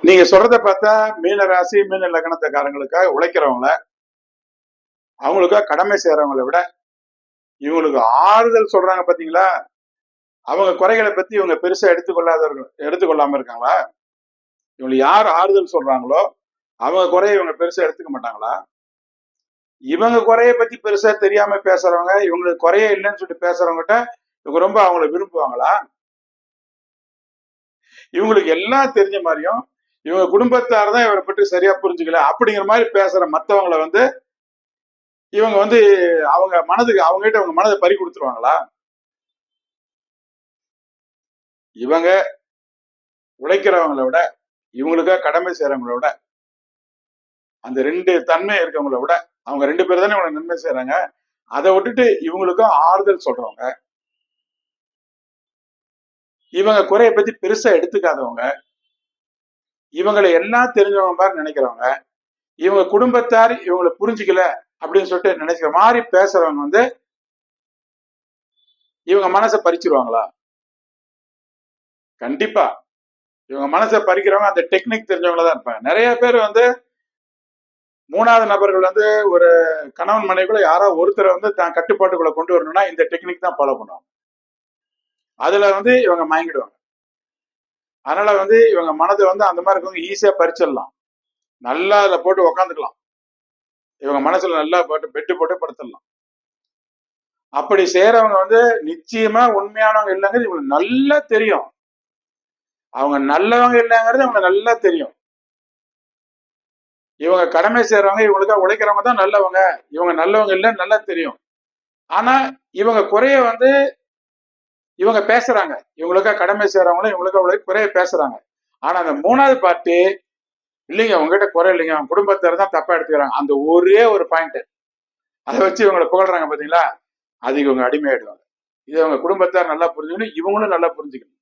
நீங்க சொல்றத பார்த்தா மீன ராசி மீன லக்னத்துக்காரங்களுக்காக உழைக்கிறவங்கள அவங்களுக்காக கடமை செய்யறவங்களை விட இவங்களுக்கு ஆறுதல் சொல்றாங்க பாத்தீங்களா, அவங்க குறைகளை பத்தி இவங்க பெருசா எடுத்துக்கொள்ளாம இருக்காங்களா? இவங்க யார் ஆறுதல் சொல்றாங்களோ அவங்க குறைய இவங்க பெருசா எடுத்துக்க மாட்டாங்களா? இவங்க குறைய பத்தி பெருசா தெரியாம பேசுறவங்க, இவங்களுக்கு குறைய இல்லைன்னு சொல்லிட்டு பேசுறவங்ககிட்ட இவங்க ரொம்ப அவங்கள விரும்புவாங்களா? இவங்களுக்கு எல்லாம் தெரிஞ்ச மாதிரியும் இவங்க குடும்பத்தார் தான் இவரை பற்றி சரியா புரிஞ்சுக்கல அப்படிங்கிற மாதிரி பேசுற மத்தவங்களை இவங்க அவங்க மனதுக்கு அவங்க கிட்ட அவங்க மனதை பறி கொடுத்துருவாங்களா? இவங்க உழைக்கிறவங்களை விட இவங்களுக்காக கடமை செய்யறவங்கள விட அந்த ரெண்டு தன்மை இருக்கவங்கள விட அவங்க ரெண்டு பேர் தானே இவங்க நன்மை செய்யறாங்க. அதை விட்டுட்டு இவங்களுக்கும் ஆறுதல் சொல்றவங்க, இவங்க குறைய பத்தி பெருசா எடுத்துக்காதவங்க, இவங்களை எல்லாம் தெரிஞ்சவங்க மாதிரி நினைக்கிறவங்க, இவங்க குடும்பத்தார் இவங்களை புரிஞ்சுக்கல அப்படின்னு சொல்லிட்டு நினைக்கிற மாதிரி பேசுறவங்க இவங்க மனசை பறிச்சிருவாங்களா? கண்டிப்பா. இவங்க மனசை பறிக்கிறவங்க அந்த டெக்னிக் தெரிஞ்சவங்கள தான் இருப்பாங்க. நிறைய பேர் மூணாவது நபர்கள் ஒரு கணவன் மனைவிக்குள்ள யாரோ ஒருத்தரை தான் கட்டுப்பாட்டுக்குள்ள கொண்டு வரணும்னா இந்த டெக்னிக் தான் ஃபாலோ பண்ணுவாங்க. அதுல இவங்க மயங்கிடுவாங்க. அதனால இவங்க மனதை அந்த மாதிரி இருக்கவங்க ஈஸியா பறிச்சிடலாம். நல்லா அதுல போட்டு உக்காந்துக்கலாம். இவங்க மனசுல நல்லா போட்டு பெட்டு போட்டு படுத்துடலாம். அப்படி செய்யறவங்க நிச்சயமா உண்மையானவங்க இல்லைங்கிறது இவங்களுக்கு நல்லா தெரியும். அவங்க நல்லவங்க இல்லைங்கிறது இவங்க நல்லா தெரியும். இவங்க கடமை செய்யறவங்க, இவங்களுக்காக உழைக்கிறவங்க தான் நல்லவங்க, இவங்க நல்லவங்க இல்லைன்னு நல்லா தெரியும். ஆனா இவங்க குறைய இவங்க பேசுறாங்க. இவங்களுக்காக கடமை செய்யறவங்களும் இவங்களுக்காக குறைய பேசுறாங்க. ஆனா அந்த மூணாவது பார்ட்டி இல்லைங்க உங்ககிட்ட குறை இல்லைங்க, அவங்க குடும்பத்தார் தான் தப்பா எடுத்துக்கிறாங்க. அந்த ஒரே ஒரு பாயிண்ட் அதை வச்சு இவங்களை புகழ்றாங்க பாத்தீங்களா, அது இவங்க அடிமையாயிடுவாங்க. இது அவங்க குடும்பத்தார் நல்லா புரிஞ்சுக்கணும், இவங்களும் நல்லா புரிஞ்சுக்கணும்.